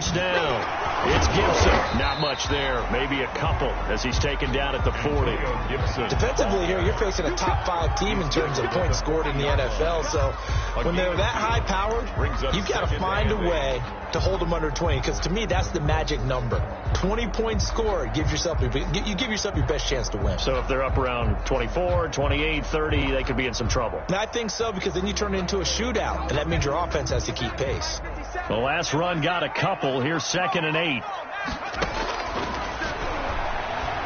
first down. It's Gibson. Not much there. Maybe a couple as he's taken down at the 40. Defensively here, you're facing a top 5 team in terms of points scored in the NFL. So when they're that high-powered, you've got to find a way to hold them under 20. Because to me, that's the magic number. 20 points scored, you give yourself your best chance to win. So if they're up around 24, 28, 30, they could be in some trouble. And I think so, because then you turn it into a shootout, and that means your offense has to keep pace. The last run got a couple. Here's 2nd and 8.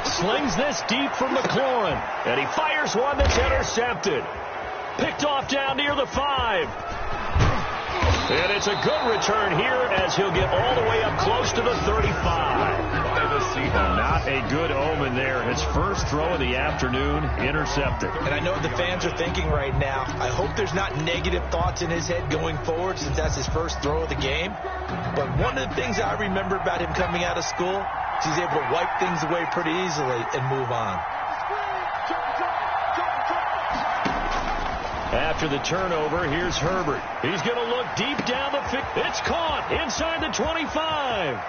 Slings this deep for McLaurin, and he fires one that's intercepted. Picked off down near the 5. And it's a good return here as he'll get all the way up close to the 35. Not a good omen there. His first throw of the afternoon intercepted. And I know what the fans are thinking right now. I hope there's not negative thoughts in his head going forward since that's his first throw of the game. But one of the things I remember about him coming out of school is he's able to wipe things away pretty easily and move on. After the turnover, here's Herbert. He's going to look deep down the field. It's caught inside the 25.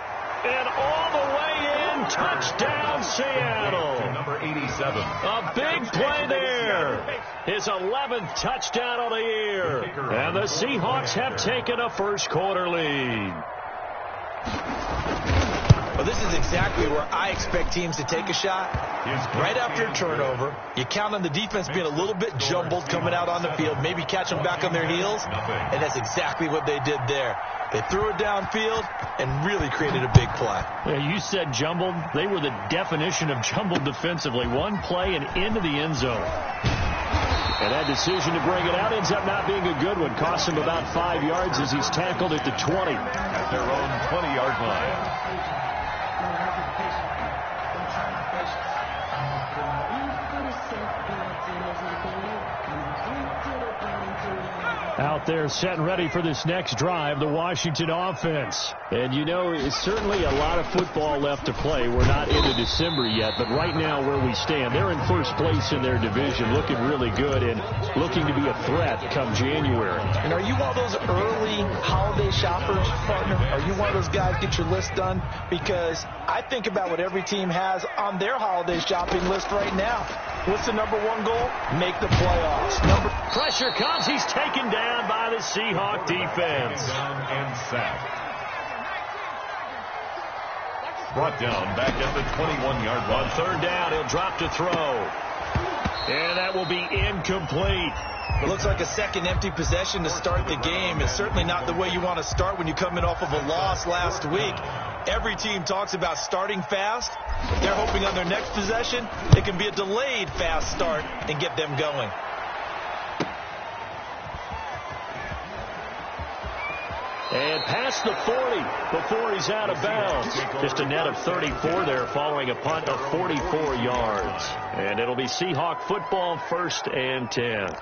And all the way in. Touchdown, Seattle. Number 87. A big play there. His 11th touchdown of the year. And the Seahawks have taken a first quarter lead. Well, this is exactly where I expect teams to take a shot. Right after a turnover, you count on the defense being a little bit jumbled coming out on the field, maybe catch them back on their heels, and that's exactly what they did there. They threw it downfield and really created a big play. Yeah, you said jumbled. They were the definition of jumbled defensively. One play and into the end zone. And that decision to bring it out ends up not being a good one. Cost him about 5 yards as he's tackled at the 20. At their own 20-yard line. Out there set and ready for this next drive, the Washington offense. And you know, it's certainly a lot of football left to play. We're not into December yet, but right now where we stand, they're in first place in their division, looking really good and looking to be a threat come January. And are you one of those early holiday shoppers, partner? Are you one of those guys get your list done? Because I think about what every team has on their holiday shopping list right now. What's the number 1 goal? Make the playoffs. Pressure comes. He's taken down by the Seahawk defense. And sacked. Brought down back at the 21-yard line. On 3rd down, he'll drop to throw. And that will be incomplete. It looks like a second empty possession to start the game. It's certainly not the way you want to start when you're coming off of a loss last week. Every team talks about starting fast. They're hoping on their next possession, it can be a delayed fast start and get them going. And past the 40 before he's out of bounds. Just a net of 34 there following a punt of 44 yards. And it'll be Seahawk football, 1st and 10.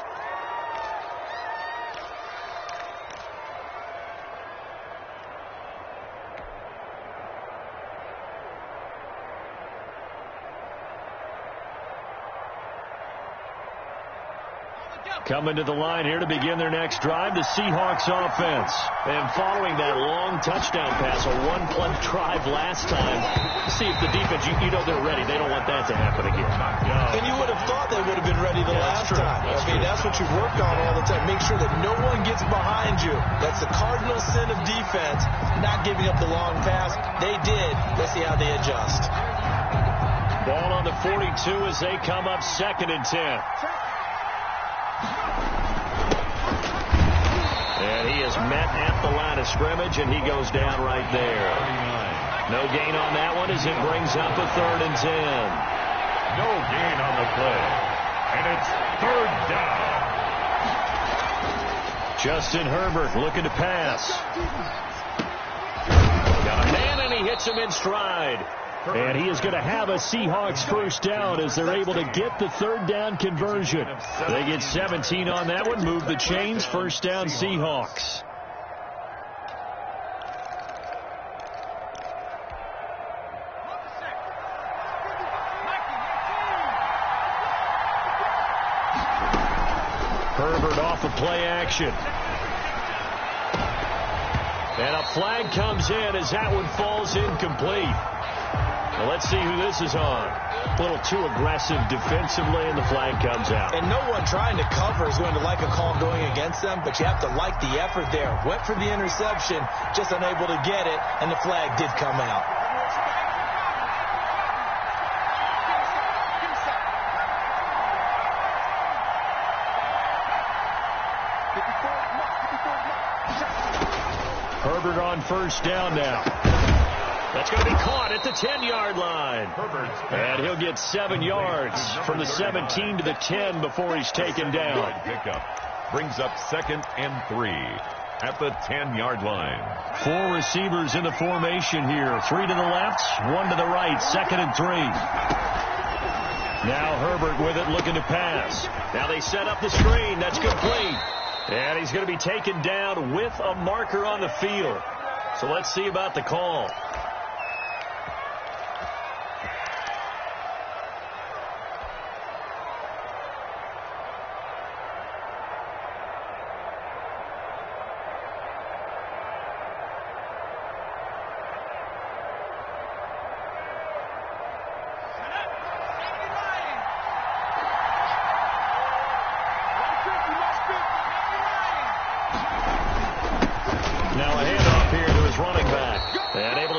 Coming to the line here to begin their next drive, the Seahawks offense. And following that long touchdown pass, a 1-play drive last time, see if the defense, you know they're ready. They don't want that to happen again. And you would have thought they would have been ready the last time. That's what you worked on all the time. Make sure that no one gets behind you. That's the cardinal sin of defense, not giving up the long pass. They did. Let's see how they adjust. Ball on the 42 as they come up 2nd and 10. And he is met at the line of scrimmage, and he goes down right there. No gain on that one as it brings up a 3rd and 10. No gain on the play. And it's 3rd down. Justin Herbert looking to pass. Got a man, and he hits him in stride. And he is going to have a Seahawks first down as they're able to get the 3rd down conversion. They get 17 on that one, move the chains, 1st down Seahawks. Herbert off of play action. And a flag comes in as that one falls incomplete. Well, let's see who this is on. A little too aggressive defensively, and the flag comes out. And no one trying to cover is going to like a call going against them, but you have to like the effort there. Went for the interception, just unable to get it, and the flag did come out. Herbert on first down now. That's going to be caught at the 10-yard line. And he'll get 7 yards from the 17 to the 10 before he's taken down. Pickup brings up 2nd and 3 at the 10-yard line. 4 receivers in the formation here. 3 to the left, 1 to the right. 2nd and 3. Now Herbert with it, looking to pass. Now they set up the screen. That's complete. And he's going to be taken down with a marker on the field. So let's see about the call.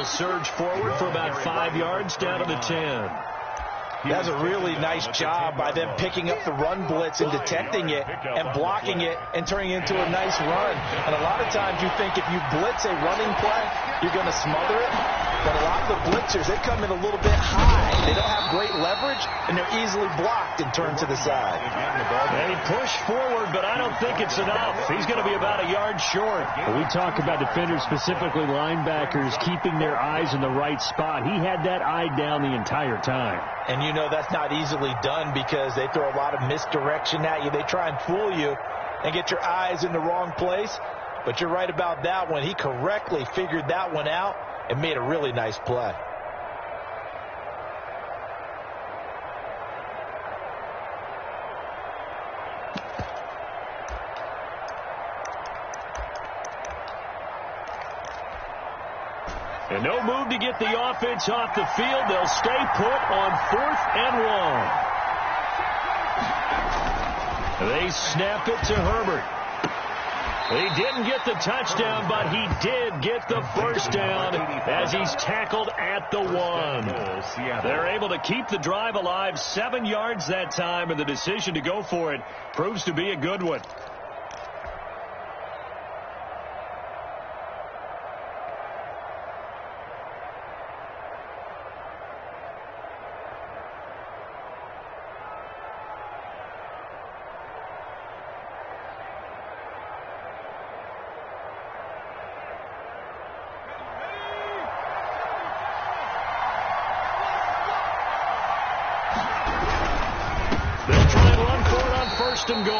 Surge forward for about 5 yards down to the 10. That's a really nice job by them picking up the run blitz and detecting it and blocking it and turning it into a nice run. And a lot of times you think if you blitz a running play, you're going to smother it. But a lot of the blitzers, they come in a little bit high. They don't have great leverage, and they're easily blocked and turned to the side. And he pushed forward, but I don't think it's enough. He's going to be about a yard short. When we talk about defenders, specifically linebackers, keeping their eyes in the right spot. He had that eye down the entire time. And you know that's not easily done because they throw a lot of misdirection at you. They try and fool you and get your eyes in the wrong place. But you're right about that one. He correctly figured that one out and made a really nice play. And no move to get the offense off the field. They'll stay put on 4th and 1. They snap it to Herbert. He didn't get the touchdown, but he did get the first down as he's tackled at the 1. They're able to keep the drive alive, 7 yards that time, and the decision to go for it proves to be a good one. And goal.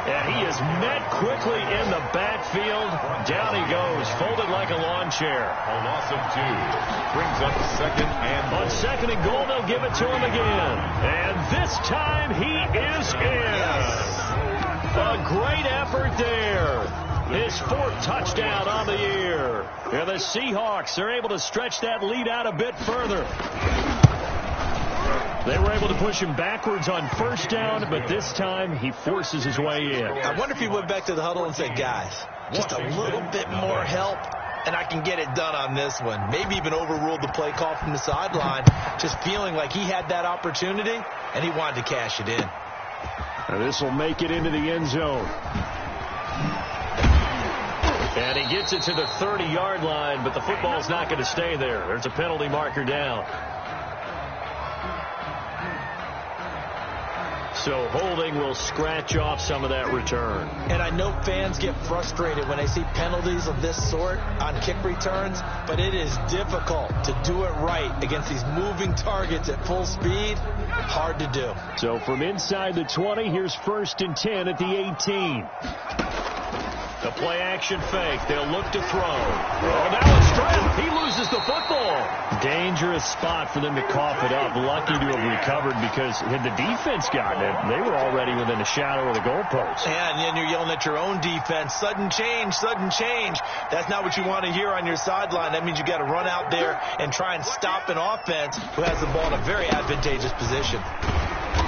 And he is met quickly in the backfield. Down he goes, folded like a lawn chair. A loss of 2 brings up 2nd and goal. On 2nd and goal, they'll give it to him again. And this time he is in. A great effort there. His 4th touchdown on the year. And the Seahawks are able to stretch that lead out a bit further. They were able to push him backwards on first down, but this time he forces his way in. I wonder if he went back to the huddle and said, guys, just a little bit more help, and I can get it done on this one. Maybe even overruled the play call from the sideline, just feeling like he had that opportunity, and he wanted to cash it in. Now this will make it into the end zone. And he gets it to the 30-yard line, but the football's not going to stay there. There's a penalty marker down. So holding will scratch off some of that return. And I know fans get frustrated when they see penalties of this sort on kick returns, but it is difficult to do it right against these moving targets at full speed. Hard to do. So from inside the 20, here's 1st and 10 at the 18. The play action fake. They'll look to throw. Oh, now it's Stroud. He loses the football. Dangerous spot for them to cough it up. Lucky to have recovered, because had the defense gotten it, they were already within the shadow of the goalpost. Yeah, and then you're yelling at your own defense, sudden change, sudden change. That's not what you want to hear on your sideline. That means you got to run out there and try and stop an offense who has the ball in a very advantageous position.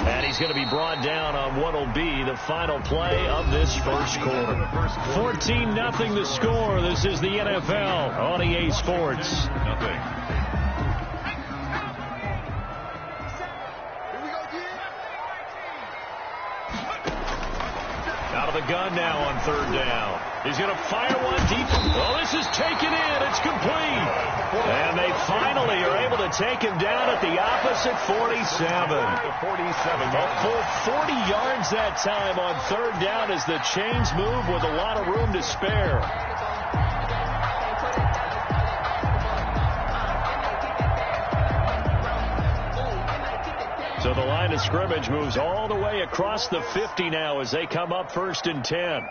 And he's going to be brought down on what will be the final play of this first quarter. 14-0 the score. This is the NFL on EA Sports. Out of the gun now on third down. He's going to fire one deep. Oh, this is taken in. It's complete. And they finally are able to take him down at the opposite 47. A full 40 yards that time on third down as the chains move with a lot of room to spare. So the line of scrimmage moves all the way across the 50 now as they come up 1st and 10.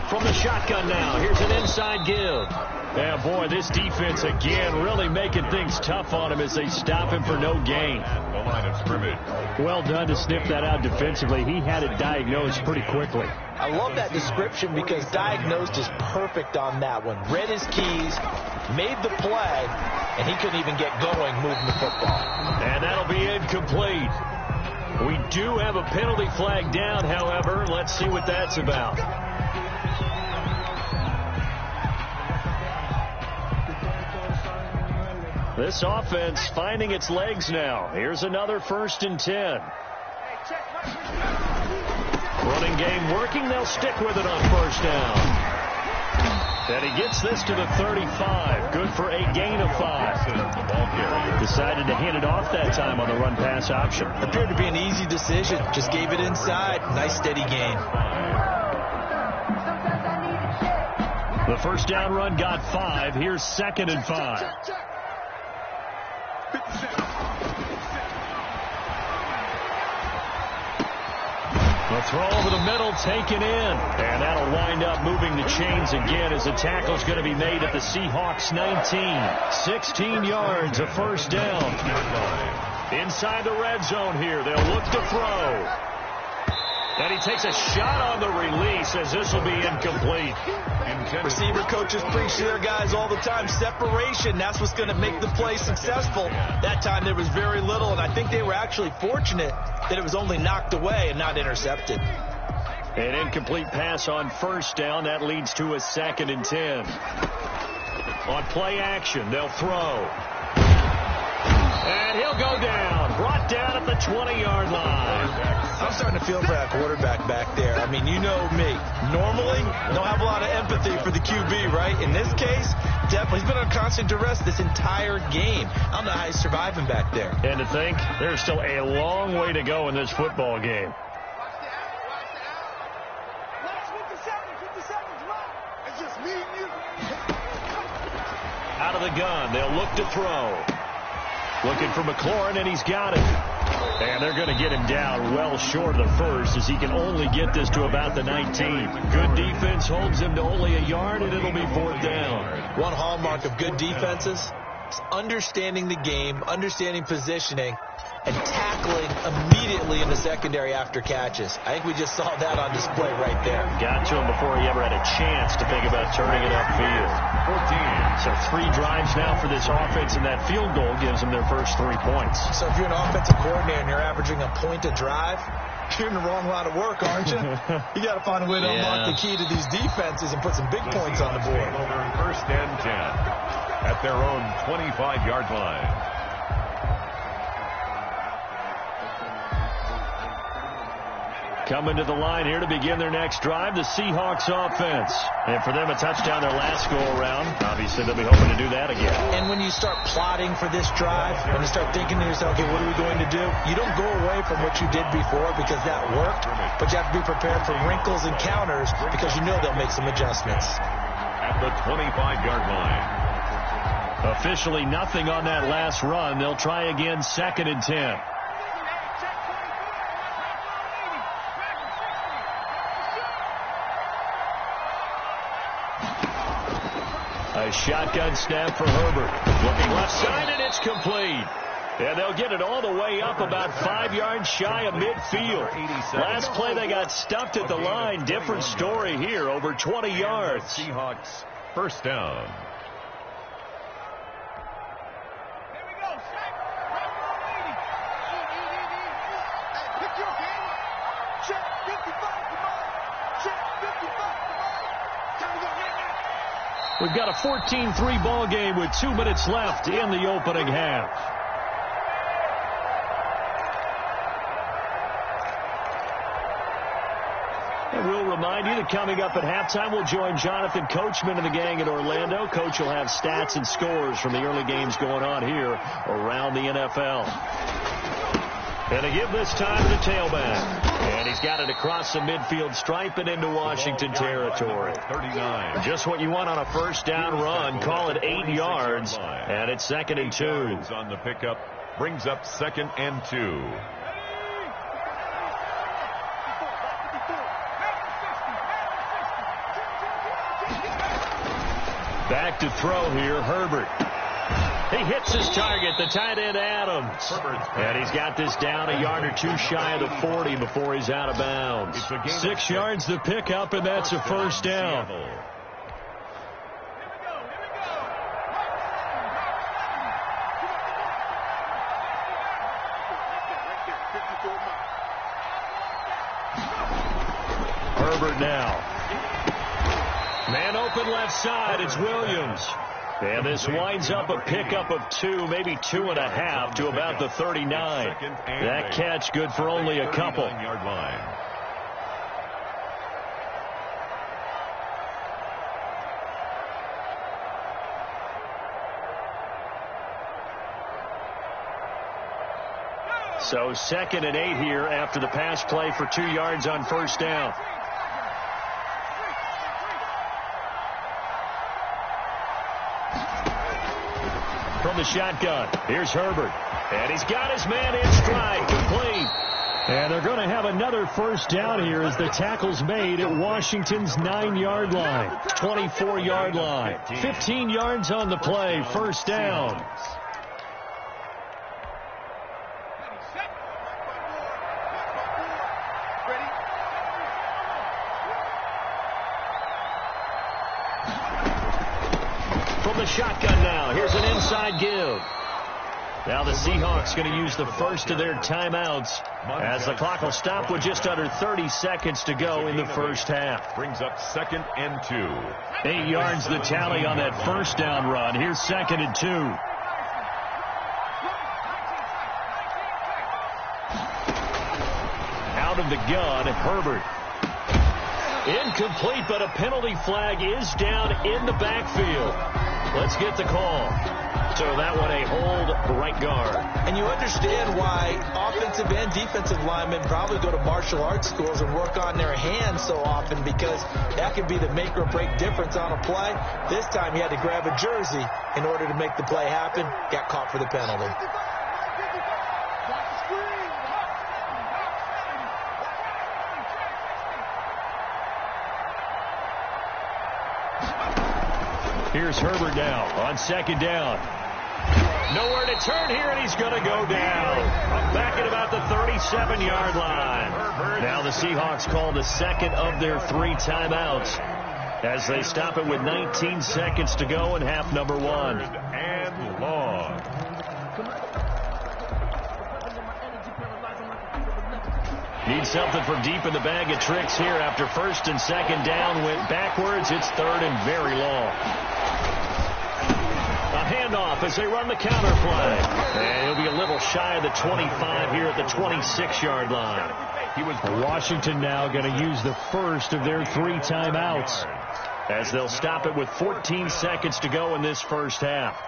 From the shotgun now, here's an inside give. Yeah, boy, this defense again really making things tough on him as they stop him for no gain. The line of scrimmage. Well done to sniff that out defensively. He had it diagnosed pretty quickly. I love that description because diagnosed is perfect on that one. Read his keys, made the play, and he couldn't even get going moving the football. And that'll be incomplete. We do have a penalty flag down, however. Let's see what that's about. This offense finding its legs now. Here's another 1st and 10. Running game working. They'll stick with it on 1st down. And he gets this to the 35. Good for a gain of 5. Decided to hand it off that time on the run-pass option. Appeared to be an easy decision. Just gave it inside. Nice steady gain. The 1st down run got 5. Here's 2nd and 5. The throw over the middle taken in. And that'll wind up moving the chains again as the tackle's going to be made at the Seahawks 19. 16 yards, a 1st down. Inside the red zone here. They'll look to throw. And he takes a shot on the release as this will be incomplete. Receiver coaches preach to their guys all the time. Separation, that's what's going to make the play successful. That time there was very little, and I think they were actually fortunate that it was only knocked away and not intercepted. An incomplete pass on 1st down. That leads to a 2nd and 10. On play action, they'll throw. And he'll go down. Brought down at the 20-yard line. I'm starting to feel for that quarterback back there. I mean, you know me. Normally, don't have a lot of empathy for the QB, right? In this case, definitely. He's been on constant duress this entire game. I don't know how he's surviving back there. And to think, there's still a long way to go in this football game. Out of the gun, they'll look to throw. Looking for McLaurin, and he's got it. And they're going to get him down well short of the 1st as he can only get this to about the 19. Good defense holds him to only a yard, and it'll be 4th down. One hallmark of good defenses is understanding the game, understanding positioning, and tackling immediately in the secondary after catches. I think we just saw that on display right there. Got to him before he ever had a chance to think about turning it upfield. 14. So 3 drives now for this offense, and that field goal gives them their first 3 points. So if you're an offensive coordinator and you're averaging a point a drive, you're in the wrong line of work, aren't you? You got to find a way to unlock the key to these defenses and put some big points on the board. Over 1st and 10 at their own 25-yard line. Coming to the line here to begin their next drive, the Seahawks offense. And for them, a touchdown their last go-around. Obviously, they'll be hoping to do that again. And when you start plotting for this drive, when you start thinking to yourself, okay, what are we going to do? You don't go away from what you did before because that worked, but you have to be prepared for wrinkles and counters because you know they'll make some adjustments. At the 25-yard line. Officially nothing on that last run. They'll try again, 2nd and 10. A shotgun snap for Herbert. Looking left side, and it's complete. And they'll get it all the way up about 5 yards shy of midfield. Last play, they got stuffed at the line. Different story here, over 20 yards. Seahawks, first down. We've got a 14-3 ball game with 2 minutes left in the opening half. And we'll remind you that coming up at halftime, we'll join Jonathan Coachman and the gang in Orlando. Coach will have stats and scores from the early games going on here around the NFL. And to give this time to the tailback. And he's got it across the midfield stripe and into Washington territory. 39. Just what you want on a first down run. Call it 8 yards. And it's 2nd and 2. On the pickup. Brings up 2nd and 2. Back to throw here, Herbert. He hits his target, the tight end Adams. And he's got this down a yard or 2 shy of the 40 before he's out of bounds. 6 yards to pick up, and that's a first down. Herbert now. Man open left side, it's Williams. And this winds up a pickup of 2, maybe 2.5 to about the 39. That catch good for only a couple. Yard line. So 2nd and 8 here after the pass play for 2 yards on first down. From the shotgun, here's Herbert. And he's got his man in stride, complete. And they're going to have another first down here as the tackle's made at Washington's 9-yard line, 24-yard line. 15 yards on the play, first down. From the shotgun now, here's an inside give. Now the Seahawks going to use the first of their timeouts as the clock will stop with just under 30 seconds to go in the first half. Brings up 2nd and 2. 8 yards the tally on that first down run. Here's 2nd and 2. Out of the gun, Herbert. Incomplete, but a penalty flag is down in the backfield. Let's get the call. So that one a hold right guard. And you understand why offensive and defensive linemen probably go to martial arts schools and work on their hands so often, because that could be the make or break difference on a play. This time he had to grab a jersey in order to make the play happen. Got caught for the penalty. Here's Herbert now on 2nd down. Nowhere to turn here, and he's going to go down. Back at about the 37-yard line. Now the Seahawks call the second of their 3 timeouts as they stop it with 19 seconds to go in half number 1. And long. Need something from deep in the bag of tricks here after 1st and 2nd down went backwards. It's 3rd and very long. A handoff as they run the counter play. And he'll be a little shy of the 25 here at the 26-yard line. Washington now going to use the first of their 3 timeouts as they'll stop it with 14 seconds to go in this first half.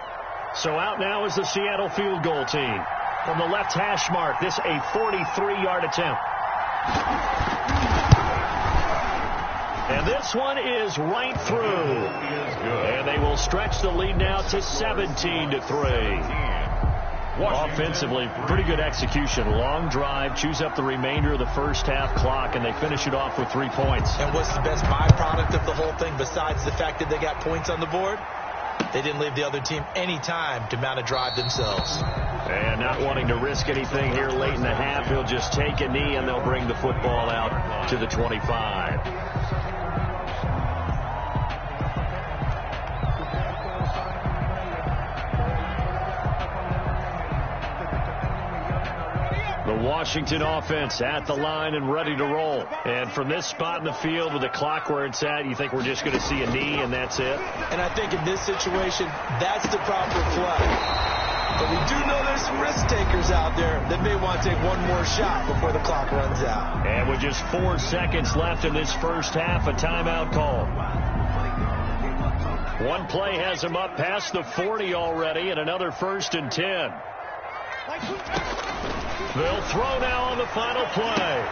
So out now is the Seattle field goal team. From the left hash mark, this a 43-yard attempt. And this one is right through. And they will stretch the lead now to 17-3. Offensively, pretty good execution. Long drive, chews up the remainder of the first half clock, and they finish it off with 3 points. And what's the best byproduct of the whole thing besides the fact that they got points on the board? They didn't leave the other team any time to mount a drive themselves. And not wanting to risk anything here late in the half, he'll just take a knee, and they'll bring the football out to the 25. The Washington offense at the line and ready to roll. And from this spot in the field with the clock where it's at, you think we're just going to see a knee and that's it? And I think in this situation, that's the proper play. But we do know there's some risk takers out there that may want to take one more shot before the clock runs out. And with just 4 seconds left in this first half, a timeout call. One play has him up past the 40 already, and another 1st and 10. They'll throw now on the final play.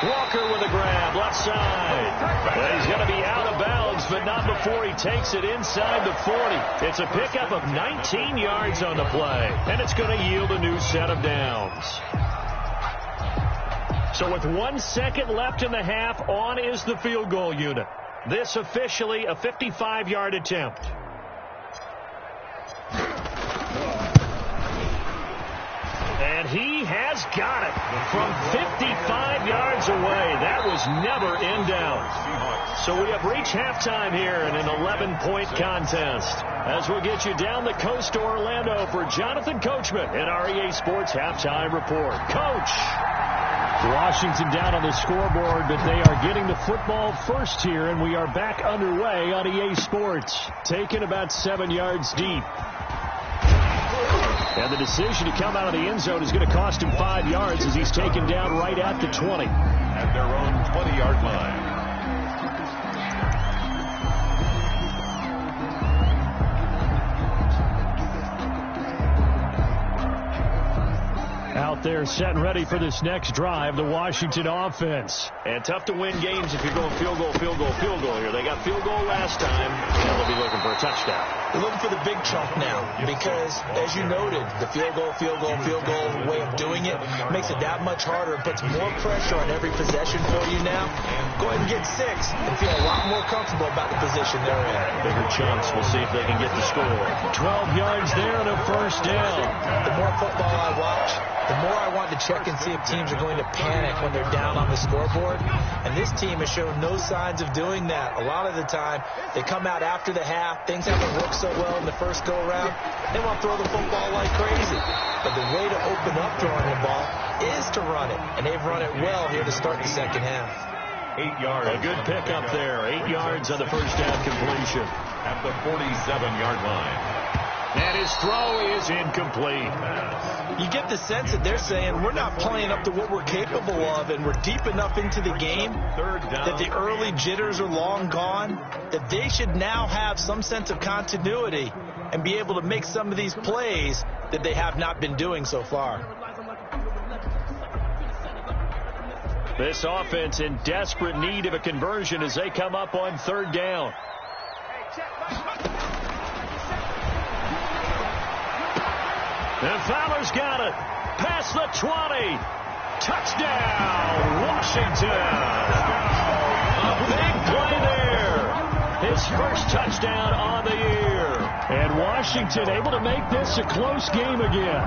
Walker with a grab, left side. Well, he's going to be out of bounds, but not before he takes it inside the 40. It's a pickup of 19 yards on the play, and it's going to yield a new set of downs. So with 1 second left in the half, on is the field goal unit. This officially a 55-yard attempt. And he has got it from 55 yards away. That was never in doubt. So we have reached halftime here in an 11-point contest. As we'll get you down the coast to Orlando for Jonathan Coachman in our EA Sports Halftime Report. Coach! Washington down on the scoreboard, but they are getting the football first here, and we are back underway on EA Sports. Taken about 7 yards deep. And the decision to come out of the end zone is going to cost him 5 yards as he's taken down right at the 20. At their own 20-yard line. Out there set and ready for this next drive, the Washington offense. And tough to win games if you're going field goal, field goal, field goal here. They got field goal last time. Now they'll be looking for a touchdown. They're looking for the big chunk now because, as you noted, the field goal way of doing it makes it that much harder. It puts more pressure on every possession for you now. Go ahead and get 6 and feel a lot more comfortable about the position they're in. Bigger chunks. We'll see if they can get the score. 12 yards there and a 1st down. The more football I watch, the more I want to check and see if teams are going to panic when they're down on the scoreboard. And this team has shown no signs of doing that. A lot of the time, they come out after the half. Things haven't worked so well in the first go-around. They want to throw the football like crazy. But the way to open up throwing the ball is to run it. And they've run it well here to start the second half. 8 yards. A good pickup there. 8 yards on the 1st down completion. At the 47-yard line. And his throw is incomplete. You get the sense that they're saying we're not playing up to what we're capable of, and we're deep enough into the game that the early jitters are long gone, that they should now have some sense of continuity and be able to make some of these plays that they have not been doing so far. This offense in desperate need of a conversion as they come up on 3rd down. And Fowler's got it. Past the 20. Touchdown, Washington. A big play there. His first touchdown on the year. And Washington able to make this a close game again.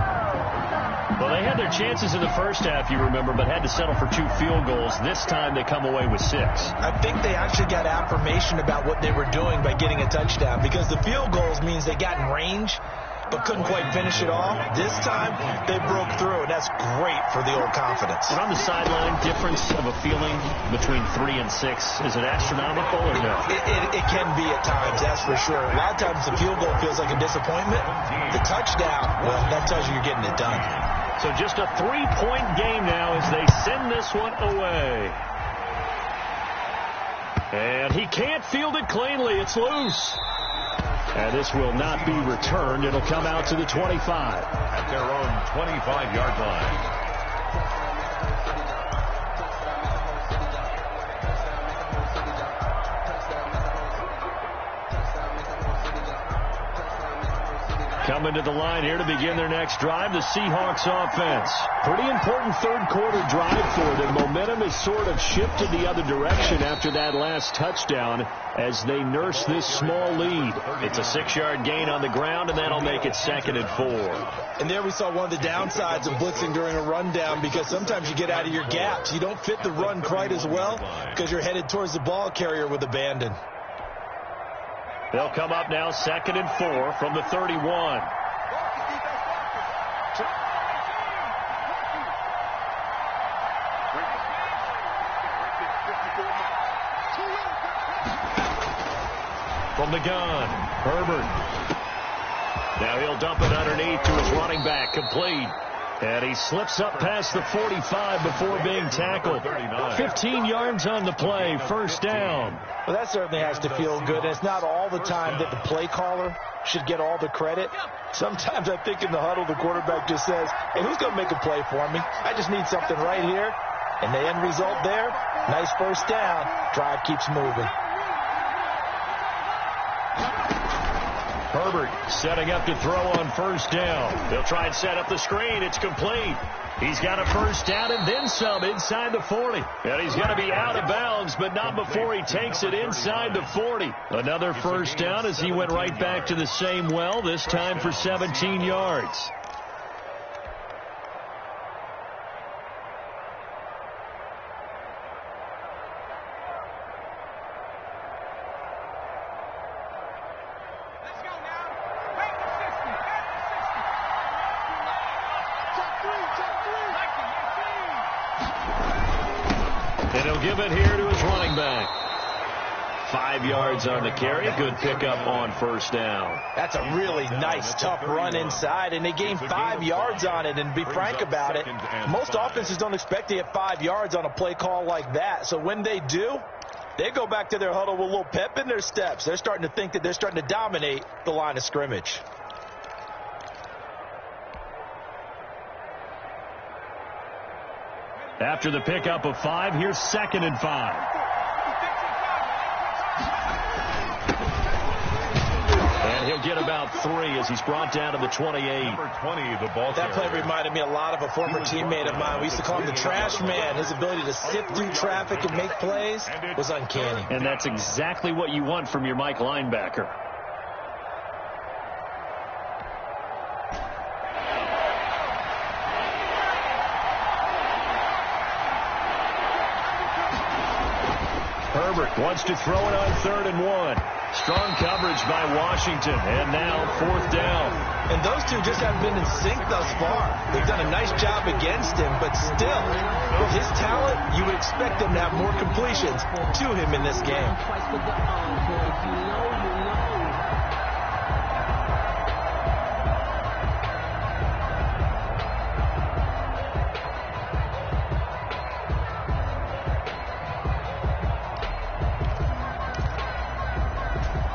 Well, they had their chances in the first half, you remember, but had to settle for 2 field goals. This time they come away with 6. I think they actually got affirmation about what they were doing by getting a touchdown, because the field goals means they got in range but couldn't quite finish it off. This time, they broke through, and that's great for the old confidence. But on the sideline, difference of a feeling between 3 and 6, is it astronomical or no? It can be at times, that's for sure. A lot of times the field goal feels like a disappointment. The touchdown, well, that tells you you're getting it done. So just a 3-point game now as they send this one away. And he can't field it cleanly. It's loose. And this will not be returned. It'll come out to the 25. At their own 25-yard line. Coming to the line here to begin their next drive, the Seahawks offense. Pretty important third quarter drive for them. Momentum has sort of shifted the other direction after that last touchdown as they nurse this small lead. It's a 6-yard gain on the ground, and that'll make it 2nd and 4. And there we saw one of the downsides of blitzing during a rundown, because sometimes you get out of your gaps. You don't fit the run quite as well because you're headed towards the ball carrier with abandon. They'll come up now 2nd and 4 from the 31. From the gun, Herbert. Now he'll dump it underneath to his running back, complete. And he slips up past the 45 before being tackled. 15 yards on the play, 1st down. Well, that certainly has to feel good. It's not all the time that the play caller should get all the credit. Sometimes I think in the huddle, the quarterback just says, hey, who's going to make a play for me? I just need something right here. And the end result there, nice 1st down. Drive keeps moving. Herbert setting up to throw on 1st down. They'll try and set up the screen. It's complete. He's got a 1st down and then some inside the 40. And he's going to be out of bounds, but not before he takes it inside the 40. Another 1st down as he went right back to the same well, this time for 17 yards. And he'll give it here to his running back. 5 yards on the carry. Good pickup on 1st down. That's a really nice, tough run inside, and they gained 5 yards on it. And to be frank about it, most offenses don't expect to get 5 yards on a play call like that. So when they do, they go back to their huddle with a little pep in their steps. They're starting to think that they're starting to dominate the line of scrimmage. After the pickup of 5, here's 2nd and 5. And he'll get about 3 as he's brought down to the 28. Number 20, the ball That play carrier. reminded me a lot of a former teammate of mine. We used to call him the trash man. His ability to sift through traffic and make plays was uncanny. And that's exactly what you want from your Mike linebacker. Herbert wants to throw it on 3rd and 1. Strong coverage by Washington, and now 4th down. And those two just haven't been in sync thus far. They've done a nice job against him, but still, with his talent, you would expect them to have more completions to him in this game.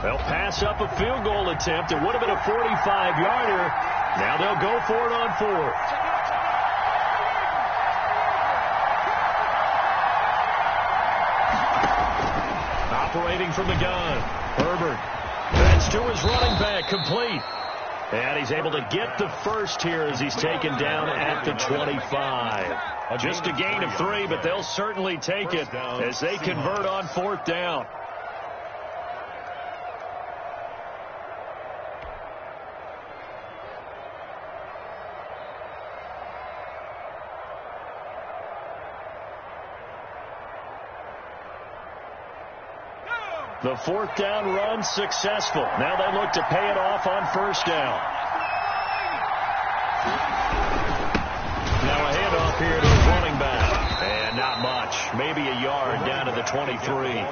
They'll pass up a field goal attempt. It would have been a 45-yarder. Now they'll go for it on 4th. Operating from the gun, Herbert. That's to his running back, complete. And he's able to get the 1st here as he's taken down at the 25. Just a gain of 3, but they'll certainly take it as they convert on 4th down. The 4th down run successful. Now they look to pay it off on 1st down. Now a handoff here to his running back. And not much. Maybe a yard down to the 23.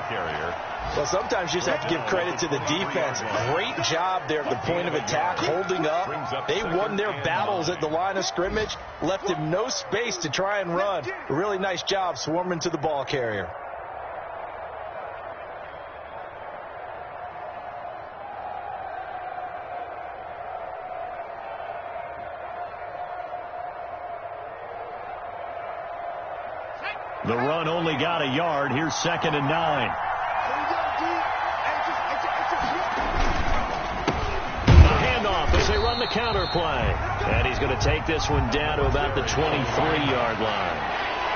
Well, sometimes you just have to give credit to the defense. Great job there at the point of attack, holding up. They won their battles at the line of scrimmage, left him no space to try and run. A really nice job swarming to the ball carrier. The run only got a yard. Here's 2nd and 9. A handoff as they run the counter play. And he's going to take this one down to about the 23-yard line.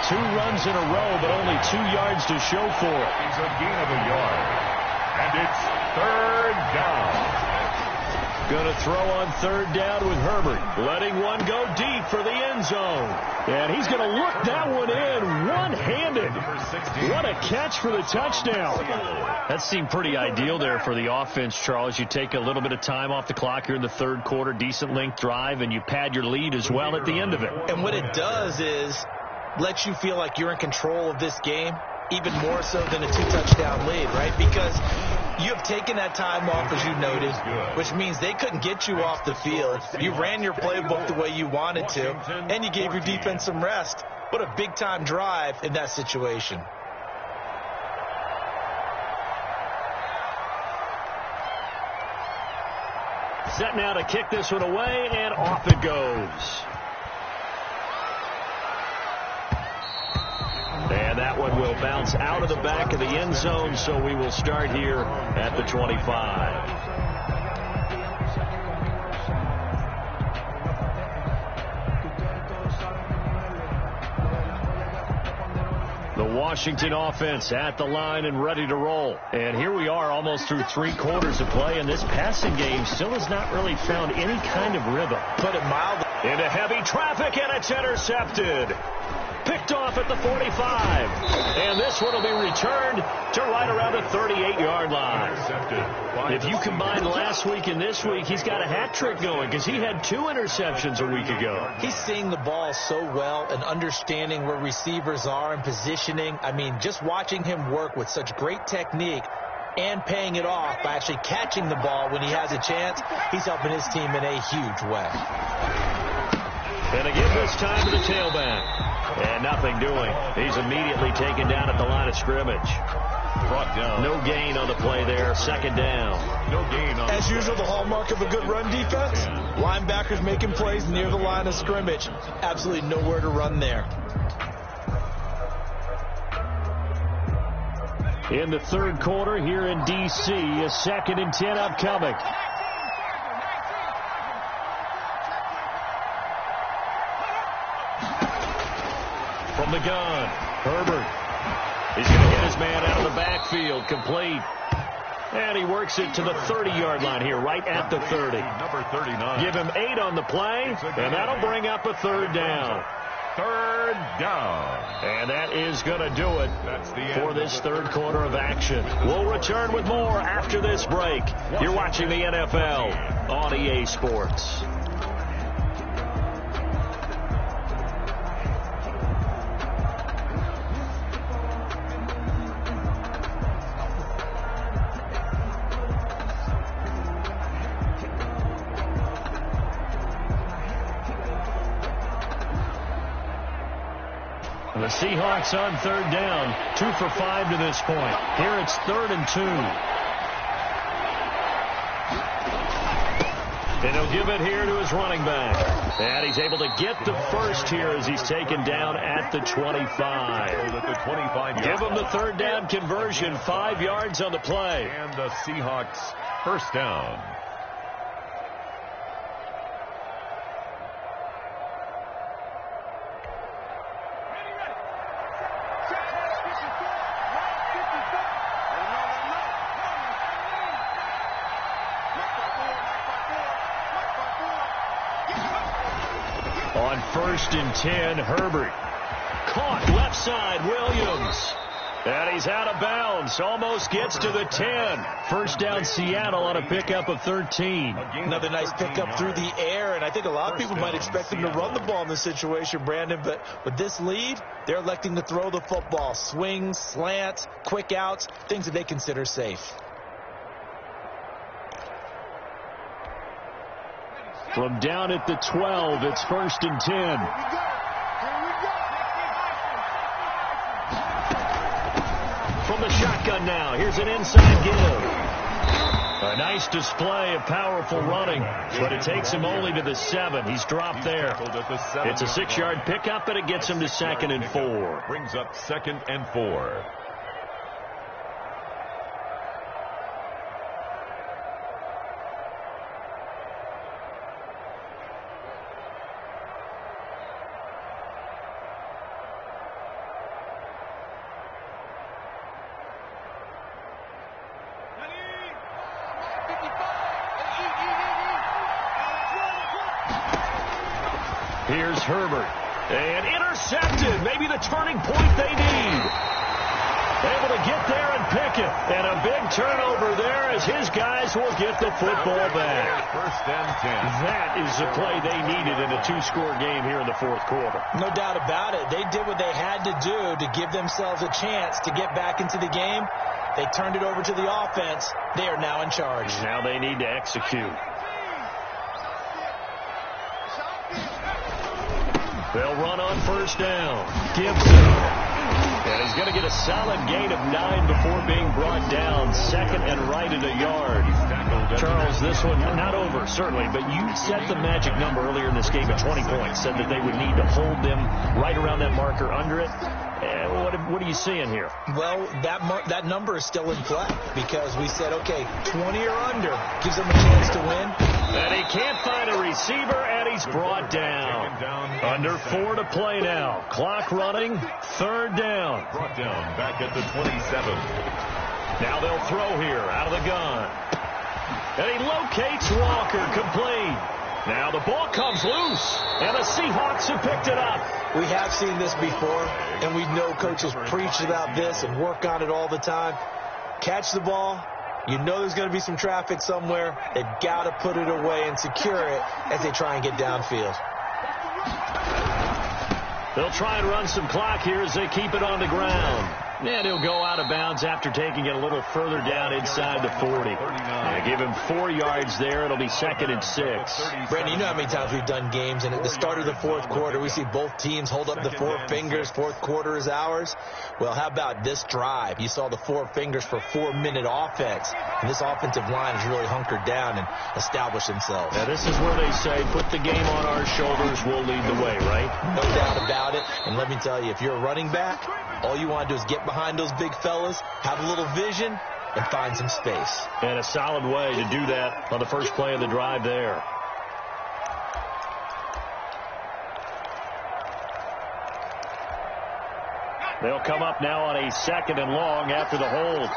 2 runs in a row, but only 2 yards to show for it. It's a gain of a yard. And it's 3rd down. Going to throw on 3rd down with Herbert. Letting one go deep for the end zone. And he's going to look that one in one-handed. What a catch for the touchdown. That seemed pretty ideal there for the offense, Charles. You take a little bit of time off the clock here in the 3rd quarter, decent length drive, and you pad your lead as well at the end of it. And what it does is let you feel like you're in control of this game, even more so than a 2-touchdown lead, right? Because you have taken that time off, as you noted, which means they couldn't get you off the field. You ran your playbook the way you wanted to, and you gave your defense some rest. What a big-time drive in that situation. Set now to kick this one away, and off it goes. And that one will bounce out of the back of the end zone, so we will start here at the 25. The Washington offense at the line and ready to roll. And here we are almost through 3 quarters of play, and this passing game still has not really found any kind of rhythm. Put it mildly. Into heavy traffic, and it's intercepted. Picked off at the 45. And this one will be returned to right around the 38-yard line. If you combine last week and this week, he's got a hat trick going because he had 2 interceptions a week ago. He's seeing the ball so well and understanding where receivers are and positioning. I mean, just watching him work with such great technique and paying it off by actually catching the ball when he has a chance, he's helping his team in a huge way. And again this time to the tailback. And nothing doing. He's immediately taken down at the line of scrimmage. Brought down. No gain on the play there. 2nd down. No gain on. As usual, the hallmark of a good run defense, linebackers making plays near the line of scrimmage. Absolutely nowhere to run there. In the 3rd quarter here in D.C., a 2nd and 10 upcoming. From the gun, Herbert. He's going to hit his man out of the backfield, complete. And he works it to the 30-yard line here, right at the 30. Number 39. Give him 8 on the play, and that'll bring up a 3rd down. 3rd down. And that is going to do it for this 3rd quarter of action. We'll return with more after this break. You're watching the NFL on EA Sports. The Seahawks on 3rd down, 2 for 5 to this point. Here it's 3rd and 2. And he'll give it here to his running back. And he's able to get the first here as he's taken down at the 25. Give him the 3rd down conversion, 5 yards on the play. And the Seahawks 1st down. On 1st and 10, Herbert. Caught left side, Williams. And he's out of bounds. Almost gets to the 10. 1st down, Seattle on a pickup of 13. Another nice pickup through the air, and I think a lot of people might expect him to run the ball in this situation, Brandon, but with this lead, they're electing to throw the football. Swings, slants, quick outs, things that they consider safe. From down at the 12, it's 1st and 10. From the shotgun now, here's an inside give. A nice display of powerful running, but it takes him only to the 7. He's dropped there. It's a 6-yard pickup, and it gets him to 2nd and 4. Brings up 2nd and 4. Here's Herbert. And intercepted. Maybe the turning point they need. Able to get there and pick it. And a big turnover there as his guys will get the football back. First and 10. That is the play they needed in a two-score game here in the fourth quarter. No doubt about it. They did what they had to do to give themselves a chance to get back into the game. They turned it over to the offense. They are now in charge. Now they need to execute. They'll run on first down. Gibson. And he's going to get a solid gain of 9 before being brought down. Second and right at a yard. Charles, this one not over, certainly, but you set the magic number earlier in this game at 20 points. Said that they would need to hold them right around that marker under it. What are you seeing here? Well, that number is still in play because we said, okay, 20 or under gives them a chance to win. And he can't find a receiver, and he's brought down. Under 4 to play now. Clock running, third down. Brought down back at the 27. Now they'll throw here out of the gun. And he locates Walker, complete. Now the ball comes loose, and the Seahawks have picked it up. We have seen this before, and we know coaches preach about this and work on it all the time. Catch the ball. You know there's going to be some traffic somewhere. They've got to put it away and secure it as they try and get downfield. They'll try and run some clock here as they keep it on the ground. And he'll go out of bounds after taking it a little further down inside the 40. They give him 4 yards there. It'll be second and 6. Brandon, you know how many times we've done games, and at the start of the fourth quarter, we see both teams hold up the 4 fingers. Fourth quarter is ours. Well, how about this drive? You saw the 4 fingers for 4-minute offense. And this offensive line has really hunkered down and established themselves. Now, this is where they say, put the game on our shoulders, we'll lead the way, right? No doubt about it. And let me tell you, if you're a running back, all you want to do is get behind those big fellas, have a little vision, and find some space. And a solid way to do that on the first play of the drive there. They'll come up now on a second and long after the hold.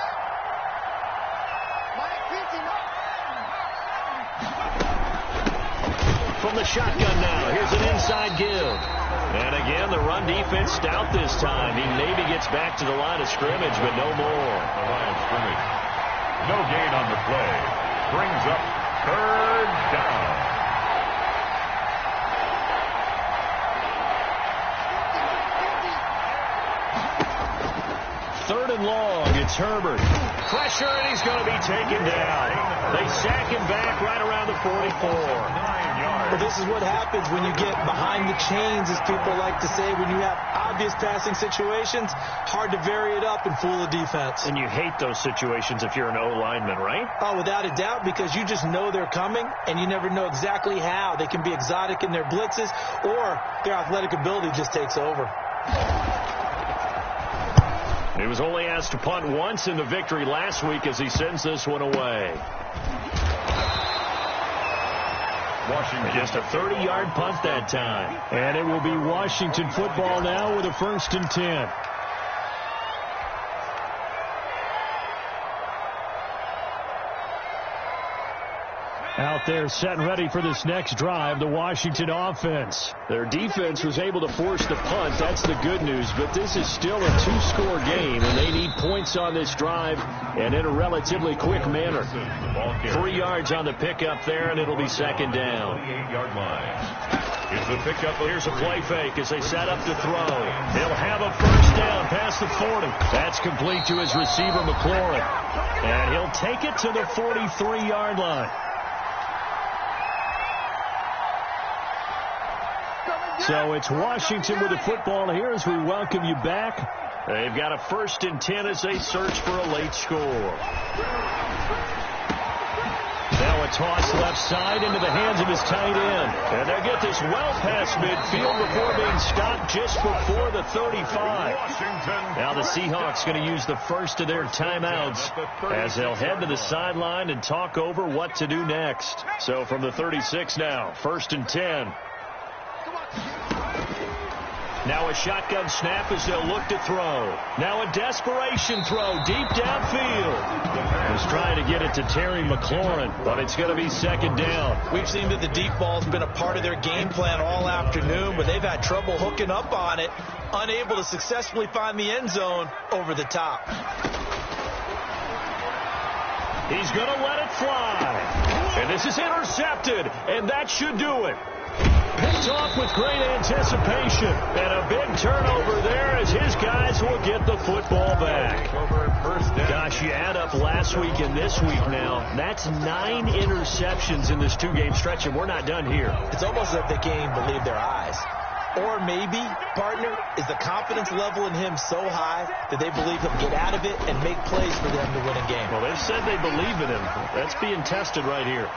From the shotgun now, here's an inside give. And again, the run defense stout this time. He maybe gets back to the line of scrimmage, but no more. The line of scrimmage. No gain on the play. Brings up third down. Third and long, it's Herbert. Pressure, and he's going to be taken down. They sack him back right around the 44. 9 yards. But this is what happens when you get behind the chains, as people like to say. When you have obvious passing situations, hard to vary it up and fool the defense. And you hate those situations if you're an O-lineman, right? Oh, without a doubt, because you just know they're coming, and you never know exactly how. They can be exotic in their blitzes, or their athletic ability just takes over. He was only asked to punt once in the victory last week as he sends this one away. Washington. Just a 30-yard punt that time. And it will be Washington football now with a 1st and 10. Out there set and ready for this next drive, the Washington offense. Their defense was able to force the punt. That's the good news. But this is still a 2-score game, and they need points on this drive and in a relatively quick manner. 3 yards on the pickup there, and it'll be second down. 28-yard line. It's the pickup. Here's a play fake as they set up to throw. They'll have a first down past the 40. That's complete to his receiver, McLaurin. And he'll take it to the 43-yard line. So it's Washington with the football here as we welcome you back. They've got a 1st and 10 as they search for a late score. Now a toss left side into the hands of his tight end. And they'll get this well past midfield before being stopped just before the 35. Now the Seahawks going to use the first of their timeouts as they'll head to the sideline and talk over what to do next. So from the 36 now, 1st and 10. Now a shotgun snap as they'll look to throw. Now a desperation throw deep downfield. He's trying to get it to Terry McLaurin, but it's going to be second down. We've seen that the deep ball's been a part of their game plan all afternoon, but they've had trouble hooking up on it, unable to successfully find the end zone over the top. He's going to let it fly. And this is intercepted, and that should do it. Picked off with great anticipation. And a big turnover there as his guys will get the football back. Gosh, you add up last week and this week now. That's 9 interceptions in this 2-game stretch, and we're not done here. It's almost like they can't even believe their eyes. Or maybe, partner, is the confidence level in him so high that they believe he'll get out of it and make plays for them to win a game. Well, they've said they believe in him. That's being tested right here.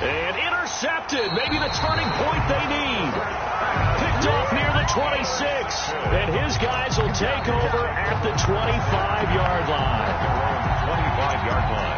And intercepted. Maybe the turning point they need. Picked off near the 26. And his guys will take over at the 25-yard line. 25-yard line.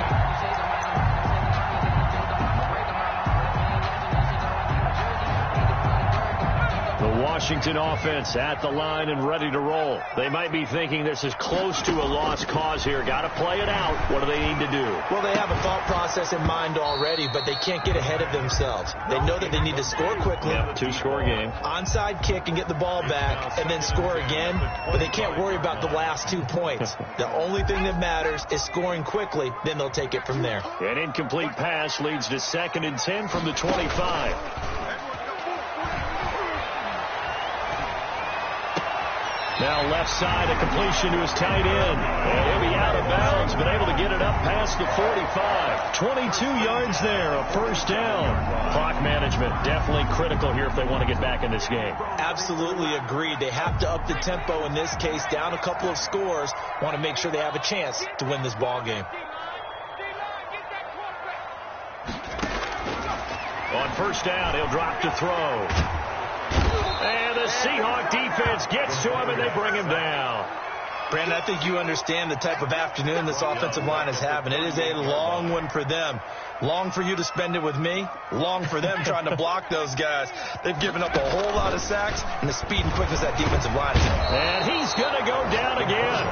The Washington offense at the line and ready to roll. They might be thinking this is close to a lost cause here. Got to play it out. What do they need to do? Well, they have a thought process in mind already, but they can't get ahead of themselves. They know that they need to score quickly. Yep, 2-score game. Onside kick and get the ball back and then score again, but they can't worry about the last 2 points. The only thing that matters is scoring quickly, then they'll take it from there. An incomplete pass leads to 2nd and 10 from the 25. Now left side, a completion to his tight end. And he'll be out of bounds, but able to get it up past the 45. 22 yards there, a first down. Clock management definitely critical here if they want to get back in this game. Absolutely agreed. They have to up the tempo in this case, down a couple of scores. Want to make sure they have a chance to win this ball game. On first down, he'll drop to throw. And the Seahawk defense gets to him, and they bring him down. Brandon, I think you understand the type of afternoon this offensive line is having. It is a long one for them. Long for you to spend it with me. Long for them trying to block those guys. They've given up a whole lot of sacks, and the speed and quickness that defensive line is. And he's going to go down again.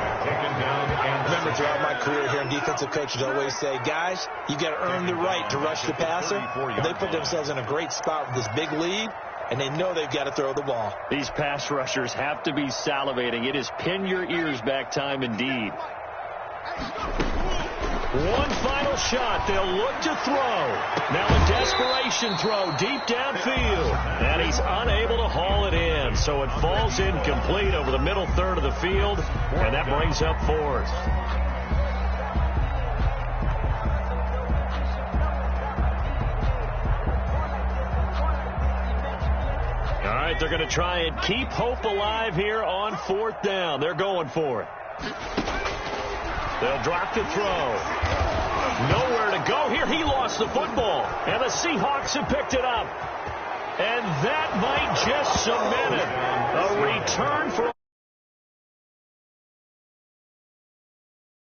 Remember, throughout my career here in defensive coaches always say, guys, you got to earn the right to rush the passer. They put themselves in a great spot with this big lead, and they know they've got to throw the ball. These pass rushers have to be salivating. It is pin your ears back time indeed. One final shot. They'll look to throw. Now a desperation throw deep downfield. And he's unable to haul it in. So it falls incomplete over the middle third of the field. And that brings up 4th. All right, they're going to try and keep hope alive here on 4th down. They're going for it. They'll drop to throw. Nowhere to go here. He lost the football. And the Seahawks have picked it up. And that might just cement it. A return for